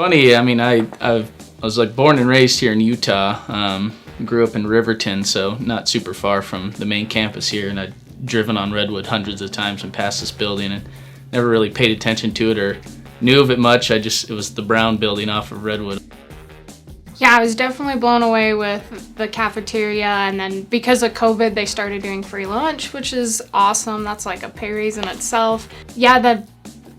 Funny, I mean, I was like born and raised here in Utah. Grew up in Riverton, so not super far from the main campus here, and I'd driven on Redwood hundreds of times and passed this building and never really paid attention to it or knew of it much. It was the brown building off of Redwood. Yeah, I was definitely blown away with the cafeteria, and then because of COVID, they started doing free lunch, which is awesome. That's like a pay raise in itself. Yeah, the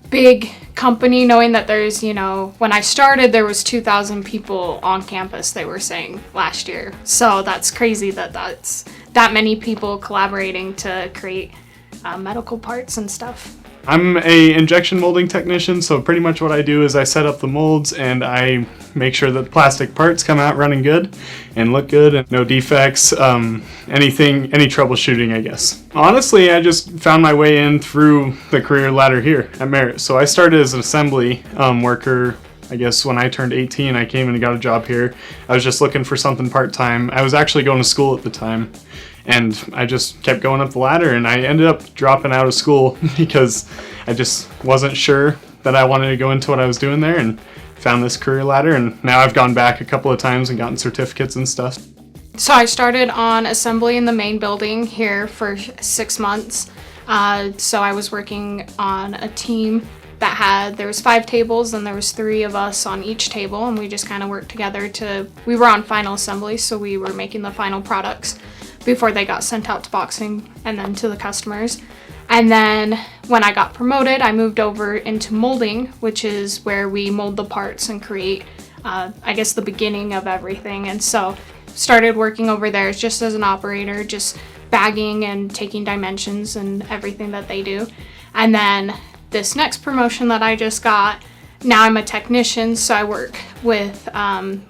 big company, knowing that there's, when I started, there was 2,000 people on campus, they were saying last year. So that's crazy that's that many people collaborating to create medical parts and stuff. I'm a injection molding technician, so pretty much what I do is I set up the molds and I make sure that plastic parts come out running good and look good and no defects, any troubleshooting, I guess. Honestly, I just found my way in through the career ladder here at Merit. So I started as an assembly worker. I guess when I turned 18, I came and got a job here. I was just looking for something part-time. I was actually going to school at the time. And I just kept going up the ladder, and I ended up dropping out of school because I just wasn't sure that I wanted to go into what I was doing there, and found this career ladder, and now I've gone back a couple of times and gotten certificates and stuff. So I started on assembly in the main building here for 6 months. So I was working on a team that there was 5 tables and there was 3 of us on each table, and we just kind of worked together we were on final assembly, so we were making the final products before they got sent out to boxing and then to the customers. And then when I got promoted, I moved over into molding, which is where we mold the parts and create, I guess, the beginning of everything. And so started working over there just as an operator, just bagging and taking dimensions and everything that they do. And then this next promotion that I just got, now I'm a technician, so I work with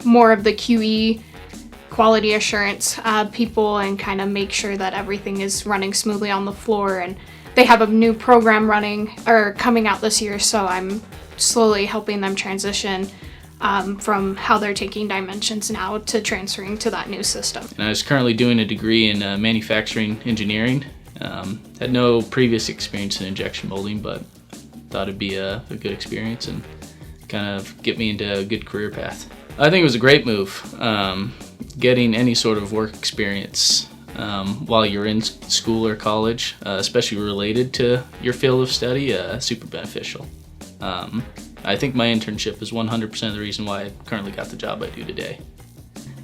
more of the QE, quality assurance people, and kind of make sure that everything is running smoothly on the floor. And they have a new program coming out this year, so I'm slowly helping them transition from how they're taking dimensions now to transferring to that new system. And I was currently doing a degree in manufacturing engineering. Had no previous experience in injection molding, but thought it'd be a good experience and kind of get me into a good career path. I think it was a great move. Getting any sort of work experience while you're in school or college, especially related to your field of study, super beneficial. I think my internship is 100% of the reason why I currently got the job I do today.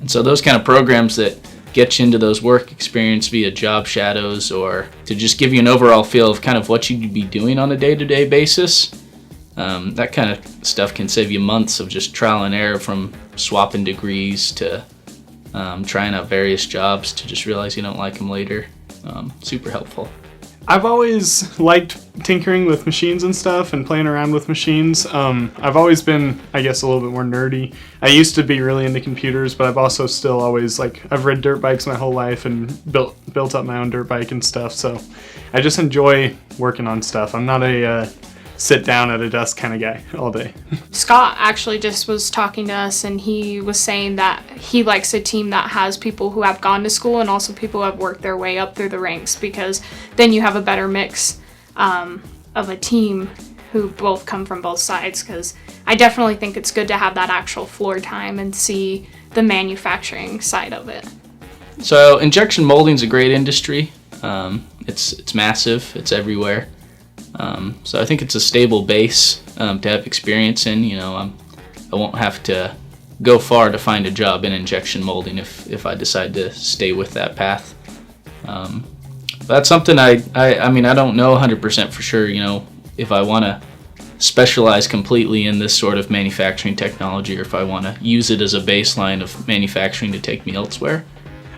And so those kind of programs that get you into those work experience via job shadows, or to just give you an overall feel of kind of what you'd be doing on a day-to-day basis, that kind of stuff can save you months of just trial and error, from swapping degrees to trying out various jobs to just realize you don't like them later. Super helpful. I've always liked tinkering with machines and stuff and playing around with machines. I've always been, I guess, a little bit more nerdy. I used to be really into computers, but I've also still always, I've ridden dirt bikes my whole life and built up my own dirt bike and stuff. So I just enjoy working on stuff. I'm not a sit down at a desk kind of guy all day. Scott actually just was talking to us, and he was saying that he likes a team that has people who have gone to school and also people who have worked their way up through the ranks, because then you have a better mix of a team who both come from both sides. Because I definitely think it's good to have that actual floor time and see the manufacturing side of it. So injection molding is a great industry. It's massive. It's everywhere. So I think it's a stable base to have experience in. I won't have to go far to find a job in injection molding if I decide to stay with that path. That's something I don't know 100% for sure, if I want to specialize completely in this sort of manufacturing technology, or if I want to use it as a baseline of manufacturing to take me elsewhere.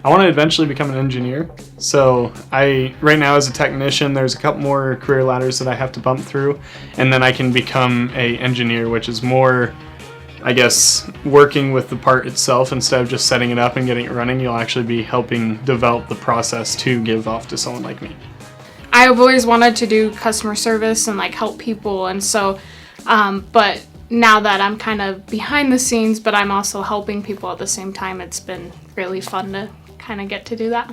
I want to eventually become an engineer. So right now as a technician, there's a couple more career ladders that I have to bump through, and then I can become an engineer, which is more, I guess, working with the part itself instead of just setting it up and getting it running. You'll actually be helping develop the process to give off to someone like me. I've always wanted to do customer service and help people, and so, but now that I'm kind of behind the scenes, but I'm also helping people at the same time, it's been really fun to kind of get to do that.